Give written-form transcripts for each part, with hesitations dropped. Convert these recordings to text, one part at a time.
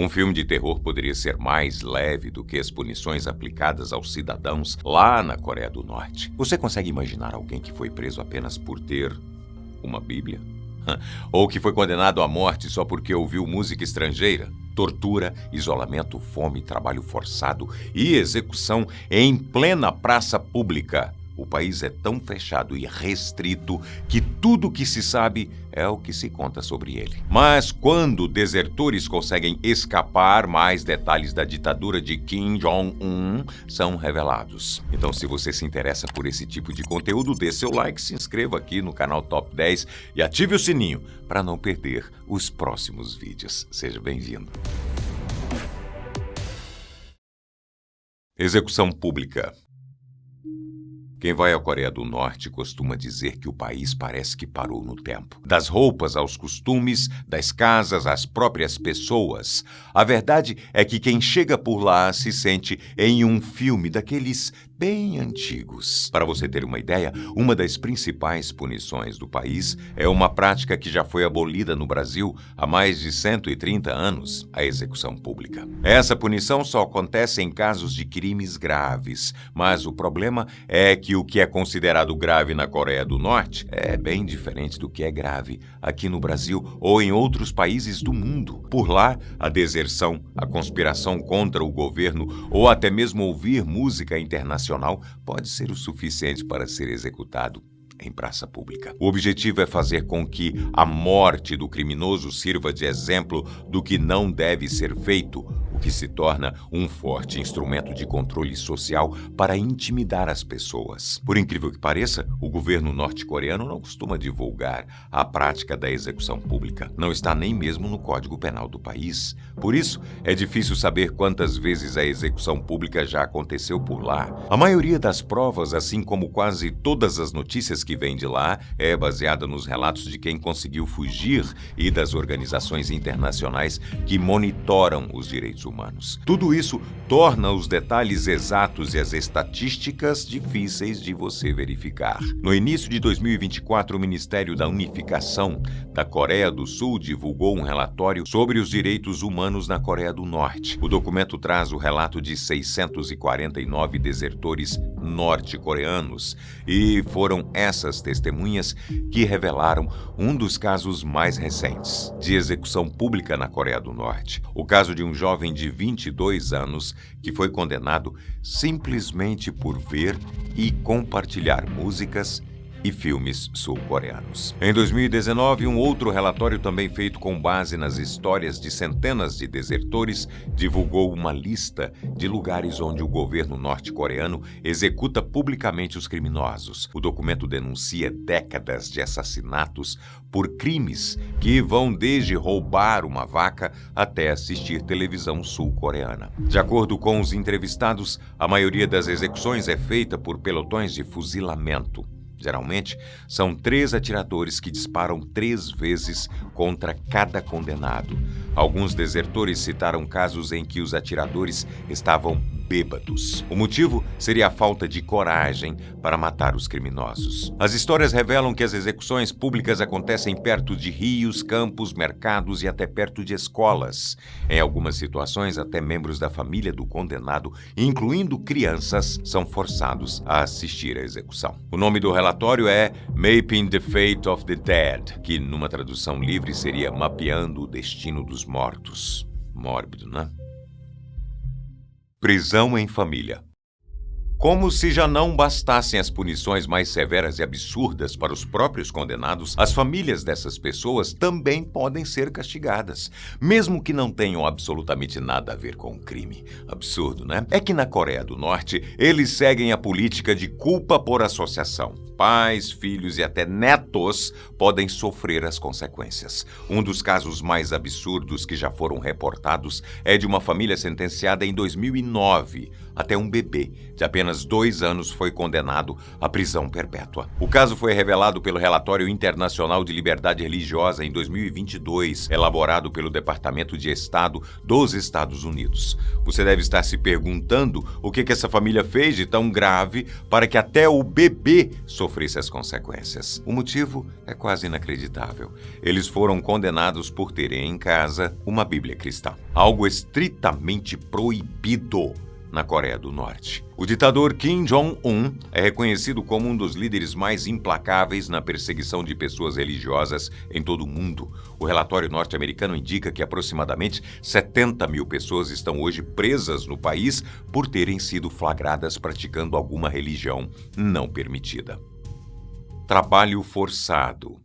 Um filme de terror poderia ser mais leve do que as punições aplicadas aos cidadãos lá na Coreia do Norte. Você consegue imaginar alguém que foi preso apenas por ter uma Bíblia? Ou que foi condenado à morte só porque ouviu música estrangeira? Tortura, isolamento, fome, trabalho forçado e execução em plena praça pública. O país é tão fechado e restrito que tudo o que se sabe é o que se conta sobre ele. Mas quando desertores conseguem escapar, mais detalhes da ditadura de Kim Jong-un são revelados. Então, se você se interessa por esse tipo de conteúdo, dê seu like, se inscreva aqui no canal Top 10 e ative o sininho para não perder os próximos vídeos. Seja bem-vindo. Execução pública. Quem vai à Coreia do Norte costuma dizer que o país parece que parou no tempo. Das roupas aos costumes, das casas às próprias pessoas. A verdade é que quem chega por lá se sente em um filme daqueles bem antigos. Para você ter uma ideia, uma das principais punições do país é uma prática que já foi abolida no Brasil há mais de 130 anos, a execução pública. Essa punição só acontece em casos de crimes graves, mas o problema é que o que é considerado grave na Coreia do Norte é bem diferente do que é grave aqui no Brasil ou em outros países do mundo. Por lá, a deserção, a conspiração contra o governo ou até mesmo ouvir música internacional pode ser o suficiente para ser executado em praça pública. O objetivo é fazer com que a morte do criminoso sirva de exemplo do que não deve ser feito, o que se torna um forte instrumento de controle social para intimidar as pessoas. Por incrível que pareça, o governo norte-coreano não costuma divulgar a prática da execução pública. Não está nem mesmo no Código Penal do país. Por isso, é difícil saber quantas vezes a execução pública já aconteceu por lá. A maioria das provas, assim como quase todas as notícias que vêm de lá, é baseada nos relatos de quem conseguiu fugir e das organizações internacionais que monitoram os direitos humanos. Tudo isso torna os detalhes exatos e as estatísticas difíceis de você verificar. No início de 2024, o Ministério da Unificação da Coreia do Sul divulgou um relatório sobre os direitos humanos na Coreia do Norte. O documento traz o relato de 649 desertores norte-coreanos e foram essas testemunhas que revelaram um dos casos mais recentes de execução pública na Coreia do Norte. O caso de um jovem de 22 anos que foi condenado simplesmente por ver e compartilhar músicas e filmes sul-coreanos. Em 2019, um outro relatório também feito com base nas histórias de centenas de desertores divulgou uma lista de lugares onde o governo norte-coreano executa publicamente os criminosos. O documento denuncia décadas de assassinatos por crimes que vão desde roubar uma vaca até assistir televisão sul-coreana. De acordo com os entrevistados, a maioria das execuções é feita por pelotões de fuzilamento. Geralmente, são 3 atiradores que disparam 3 vezes contra cada condenado. Alguns desertores citaram casos em que os atiradores estavam bêbados. O motivo seria a falta de coragem para matar os criminosos. As histórias revelam que as execuções públicas acontecem perto de rios, campos, mercados e até perto de escolas. Em algumas situações, até membros da família do condenado, incluindo crianças, são forçados a assistir à execução. O nome do relatório é Mapping the Fate of the Dead, que numa tradução livre seria Mapeando o Destino dos Mortos. Mórbido, né? Prisão em família. Como se já não bastassem as punições mais severas e absurdas para os próprios condenados, as famílias dessas pessoas também podem ser castigadas, mesmo que não tenham absolutamente nada a ver com o crime. Absurdo, né? É que na Coreia do Norte, eles seguem a política de culpa por associação. Pais, filhos e até netos podem sofrer as consequências. Um dos casos mais absurdos que já foram reportados é de uma família sentenciada em 2009. Até um bebê de apenas apenas 2 anos foi condenado à prisão perpétua. O caso foi revelado pelo Relatório Internacional de Liberdade Religiosa em 2022, elaborado pelo Departamento de Estado dos Estados Unidos. Você deve estar se perguntando o que essa família fez de tão grave para que até o bebê sofresse as consequências. O motivo é quase inacreditável. Eles foram condenados por terem em casa uma Bíblia cristã, algo estritamente proibido na Coreia do Norte. O ditador Kim Jong-un é reconhecido como um dos líderes mais implacáveis na perseguição de pessoas religiosas em todo o mundo. O relatório norte-americano indica que aproximadamente 70 mil pessoas estão hoje presas no país por terem sido flagradas praticando alguma religião não permitida. Trabalho forçado.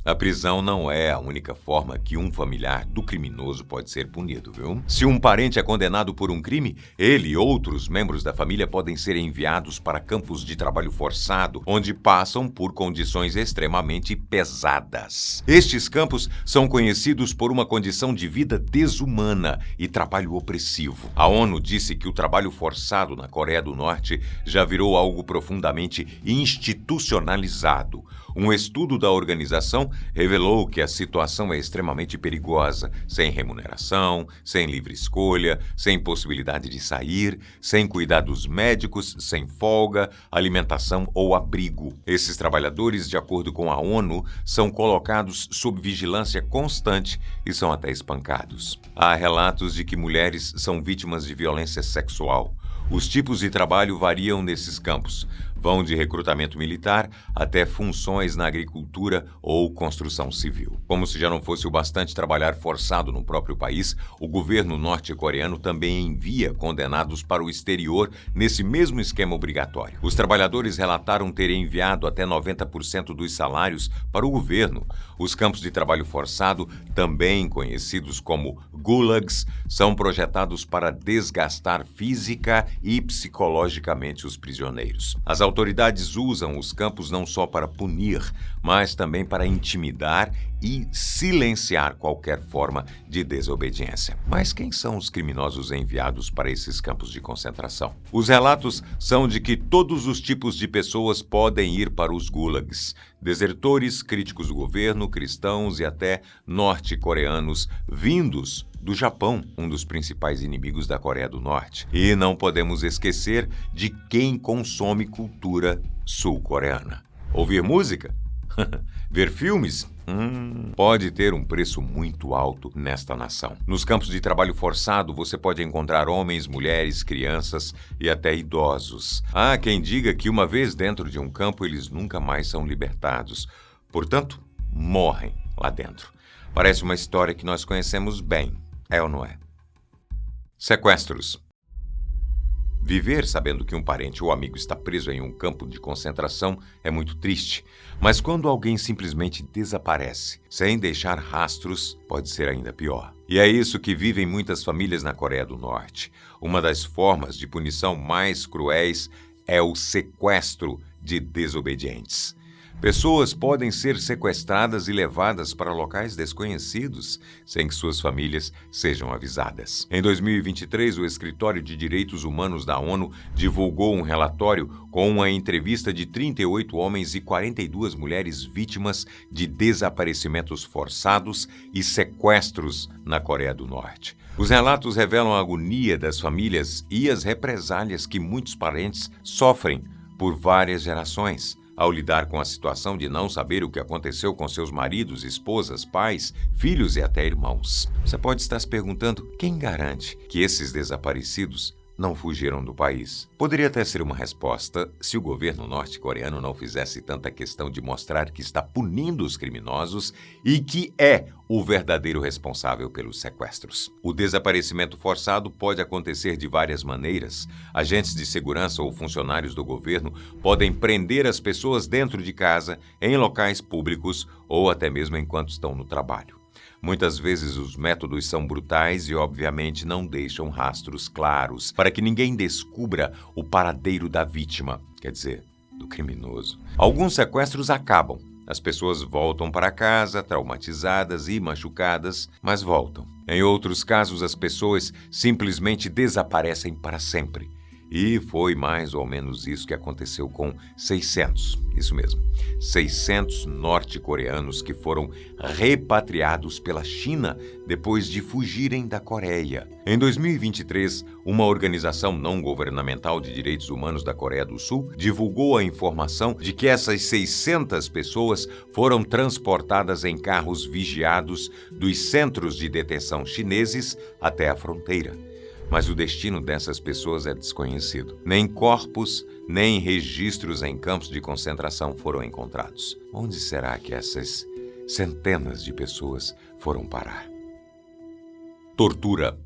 A prisão não é a única forma que um familiar do criminoso pode ser punido, viu? Se um parente é condenado por um crime, ele e outros membros da família podem ser enviados para campos de trabalho forçado, onde passam por condições extremamente pesadas. Estes campos são conhecidos por uma condição de vida desumana e trabalho opressivo. A ONU disse que o trabalho forçado na Coreia do Norte já virou algo profundamente institucionalizado. Um estudo da organização revelou que a situação é extremamente perigosa, sem remuneração, sem livre escolha, sem possibilidade de sair, sem cuidados médicos, sem folga, alimentação ou abrigo. Esses trabalhadores, de acordo com a ONU, são colocados sob vigilância constante e são até espancados. Há relatos de que mulheres são vítimas de violência sexual. Os tipos de trabalho variam nesses campos. Vão de recrutamento militar até funções na agricultura ou construção civil. Como se já não fosse o bastante trabalhar forçado no próprio país, o governo norte-coreano também envia condenados para o exterior nesse mesmo esquema obrigatório. Os trabalhadores relataram terem enviado até 90% dos salários para o governo. Os campos de trabalho forçado, também conhecidos como gulags, são projetados para desgastar física e psicologicamente os prisioneiros. As autoridades usam os campos não só para punir, mas também para intimidar e silenciar qualquer forma de desobediência. Mas quem são os criminosos enviados para esses campos de concentração? Os relatos são de que todos os tipos de pessoas podem ir para os gulags. Desertores, críticos do governo, cristãos e até norte-coreanos vindos do Japão, um dos principais inimigos da Coreia do Norte. E não podemos esquecer de quem consome cultura sul-coreana. Ouvir música? Ver filmes? Pode ter um preço muito alto nesta nação. Nos campos de trabalho forçado, você pode encontrar homens, mulheres, crianças e até idosos. Há quem diga que uma vez dentro de um campo, eles nunca mais são libertados. Portanto, morrem lá dentro. Parece uma história que nós conhecemos bem, é ou não é? Sequestros. Viver sabendo que um parente ou amigo está preso em um campo de concentração é muito triste, mas quando alguém simplesmente desaparece, sem deixar rastros, pode ser ainda pior. E é isso que vivem muitas famílias na Coreia do Norte. Uma das formas de punição mais cruéis é o sequestro de desobedientes. Pessoas podem ser sequestradas e levadas para locais desconhecidos, sem que suas famílias sejam avisadas. Em 2023, o Escritório de Direitos Humanos da ONU divulgou um relatório com uma entrevista de 38 homens e 42 mulheres vítimas de desaparecimentos forçados e sequestros na Coreia do Norte. Os relatos revelam a agonia das famílias e as represálias que muitos parentes sofrem por várias gerações, ao lidar com a situação de não saber o que aconteceu com seus maridos, esposas, pais, filhos e até irmãos. Você pode estar se perguntando, quem garante que esses desaparecidos não fugiram do país? Poderia até ser uma resposta se o governo norte-coreano não fizesse tanta questão de mostrar que está punindo os criminosos e que é o verdadeiro responsável pelos sequestros. O desaparecimento forçado pode acontecer de várias maneiras. Agentes de segurança ou funcionários do governo podem prender as pessoas dentro de casa, em locais públicos ou até mesmo enquanto estão no trabalho. Muitas vezes os métodos são brutais e, obviamente, não deixam rastros claros para que ninguém descubra o paradeiro da vítima, quer dizer, do criminoso. Alguns sequestros acabam. As pessoas voltam para casa, traumatizadas e machucadas, mas voltam. Em outros casos, as pessoas simplesmente desaparecem para sempre. E foi mais ou menos isso que aconteceu com 600, isso mesmo, 600 norte-coreanos que foram repatriados pela China depois de fugirem da Coreia. Em 2023, uma organização não governamental de direitos humanos da Coreia do Sul divulgou a informação de que essas 600 pessoas foram transportadas em carros vigiados dos centros de detenção chineses até a fronteira. Mas o destino dessas pessoas é desconhecido. Nem corpos, nem registros em campos de concentração foram encontrados. Onde será que essas centenas de pessoas foram parar? Tortura,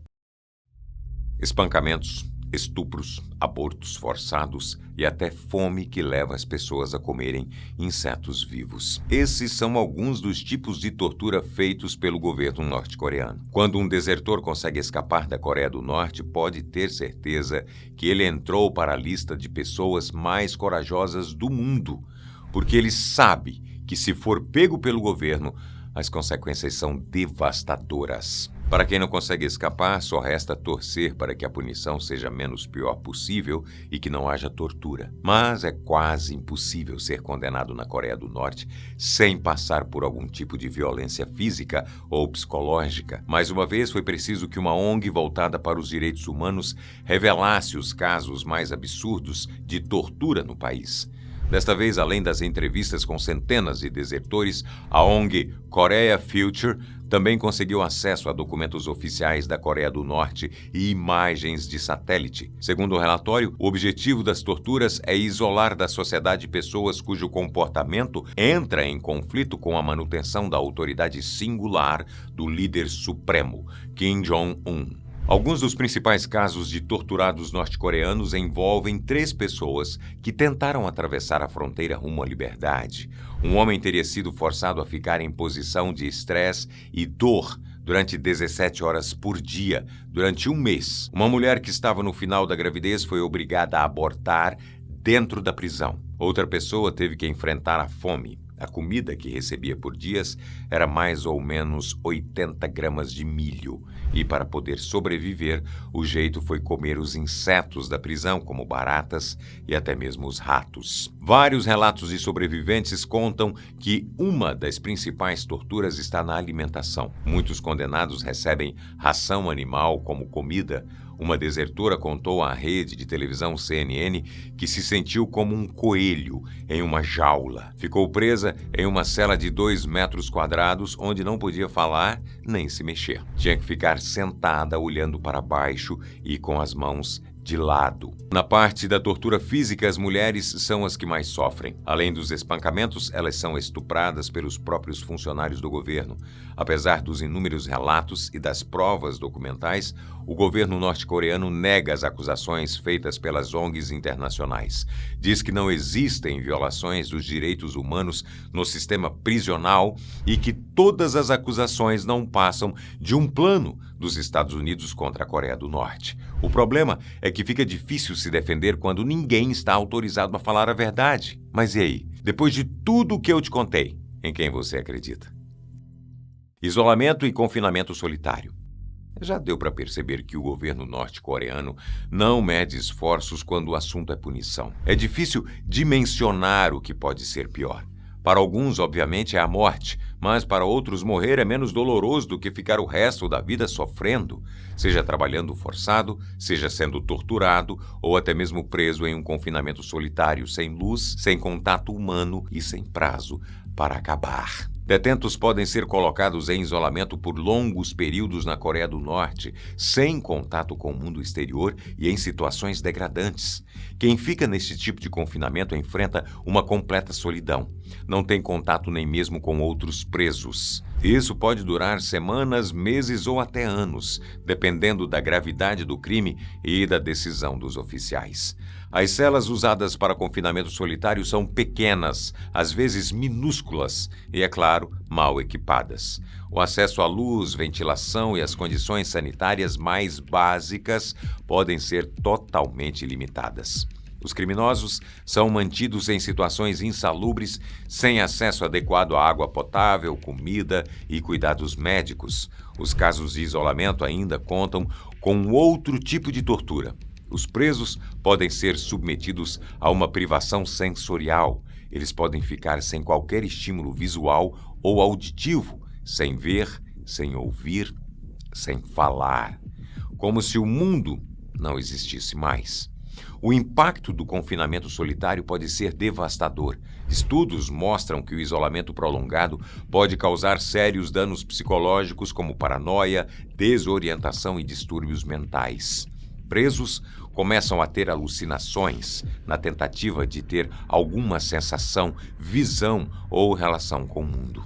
espancamentos, estupros, abortos forçados e até fome que leva as pessoas a comerem insetos vivos. Esses são alguns dos tipos de tortura feitos pelo governo norte-coreano. Quando um desertor consegue escapar da Coreia do Norte, pode ter certeza que ele entrou para a lista de pessoas mais corajosas do mundo, porque ele sabe que se for pego pelo governo, as consequências são devastadoras. Para quem não consegue escapar, só resta torcer para que a punição seja menos pior possível e que não haja tortura. Mas é quase impossível ser condenado na Coreia do Norte sem passar por algum tipo de violência física ou psicológica. Mais uma vez, foi preciso que uma ONG voltada para os direitos humanos revelasse os casos mais absurdos de tortura no país. Desta vez, além das entrevistas com centenas de desertores, a ONG Korea Future também conseguiu acesso a documentos oficiais da Coreia do Norte e imagens de satélite. Segundo o relatório, o objetivo das torturas é isolar da sociedade pessoas cujo comportamento entra em conflito com a manutenção da autoridade singular do líder supremo, Kim Jong-un. Alguns dos principais casos de torturados norte-coreanos envolvem 3 pessoas que tentaram atravessar a fronteira rumo à liberdade. Um homem teria sido forçado a ficar em posição de estresse e dor durante 17 horas por dia, durante um mês. Uma mulher que estava no final da gravidez foi obrigada a abortar dentro da prisão. Outra pessoa teve que enfrentar a fome. A comida que recebia por dias era mais ou menos 80 gramas de milho. E para poder sobreviver, o jeito foi comer os insetos da prisão, como baratas e até mesmo os ratos. Vários relatos de sobreviventes contam que uma das principais torturas está na alimentação. Muitos condenados recebem ração animal como comida. Uma desertora contou à rede de televisão CNN que se sentiu como um coelho em uma jaula. Ficou presa em uma cela de 2 metros quadrados, onde não podia falar nem se mexer. Tinha que ficar sentada olhando para baixo e com as mãos de lado. Na parte da tortura física, as mulheres são as que mais sofrem. Além dos espancamentos, elas são estupradas pelos próprios funcionários do governo. Apesar dos inúmeros relatos e das provas documentais, o governo norte-coreano nega as acusações feitas pelas ONGs internacionais. Diz que não existem violações dos direitos humanos no sistema prisional e que todas as acusações não passam de um plano dos Estados Unidos contra a Coreia do Norte. O problema é que fica difícil se defender quando ninguém está autorizado a falar a verdade. Mas e aí? Depois de tudo o que eu te contei, em quem você acredita? Isolamento e confinamento solitário. Já deu para perceber que o governo norte-coreano não mede esforços quando o assunto é punição. É difícil dimensionar o que pode ser pior. Para alguns, obviamente, é a morte, mas para outros, morrer é menos doloroso do que ficar o resto da vida sofrendo, seja trabalhando forçado, seja sendo torturado ou até mesmo preso em um confinamento solitário, sem luz, sem contato humano e sem prazo para acabar. Detentos podem ser colocados em isolamento por longos períodos na Coreia do Norte, sem contato com o mundo exterior e em situações degradantes. Quem fica nesse tipo de confinamento enfrenta uma completa solidão. Não tem contato nem mesmo com outros presos. Isso pode durar semanas, meses ou até anos, dependendo da gravidade do crime e da decisão dos oficiais. As celas usadas para confinamento solitário são pequenas, às vezes minúsculas e, é claro, mal equipadas. O acesso à luz, ventilação e as condições sanitárias mais básicas podem ser totalmente limitadas. Os criminosos são mantidos em situações insalubres, sem acesso adequado à água potável, comida e cuidados médicos. Os casos de isolamento ainda contam com outro tipo de tortura: Os presos podem ser submetidos a uma privação sensorial. Eles podem ficar sem qualquer estímulo visual ou auditivo, sem ver, sem ouvir, sem falar, como se o mundo não existisse mais. O impacto do confinamento solitário pode ser devastador. Estudos mostram que o isolamento prolongado pode causar sérios danos psicológicos como paranoia, desorientação e distúrbios mentais. Presos começam a ter alucinações na tentativa de ter alguma sensação, visão ou relação com o mundo.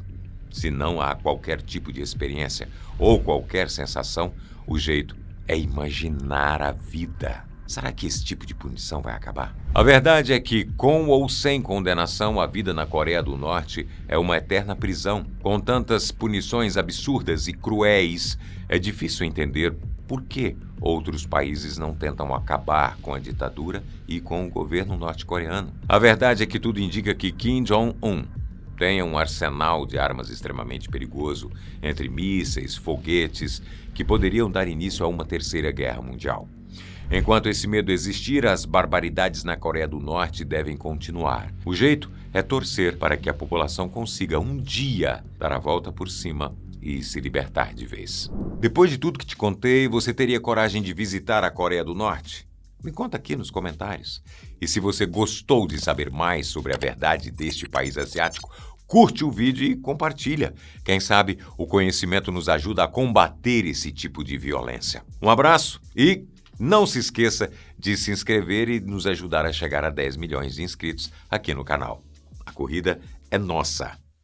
Se não há qualquer tipo de experiência ou qualquer sensação, o jeito é imaginar a vida. Será que esse tipo de punição vai acabar? A verdade é que, com ou sem condenação, a vida na Coreia do Norte é uma eterna prisão. Com tantas punições absurdas e cruéis, é difícil entender por que outros países não tentam acabar com a ditadura e com o governo norte-coreano. A verdade é que tudo indica que Kim Jong-un tem um arsenal de armas extremamente perigoso, entre mísseis, foguetes, que poderiam dar início a uma terceira guerra mundial. Enquanto esse medo existir, as barbaridades na Coreia do Norte devem continuar. O jeito é torcer para que a população consiga um dia dar a volta por cima e se libertar de vez. Depois de tudo que te contei, você teria coragem de visitar a Coreia do Norte? Me conta aqui nos comentários. E se você gostou de saber mais sobre a verdade deste país asiático, curte o vídeo e compartilha. Quem sabe o conhecimento nos ajuda a combater esse tipo de violência. Um abraço e não se esqueça de se inscrever e nos ajudar a chegar a 10 milhões de inscritos aqui no canal. A corrida é nossa!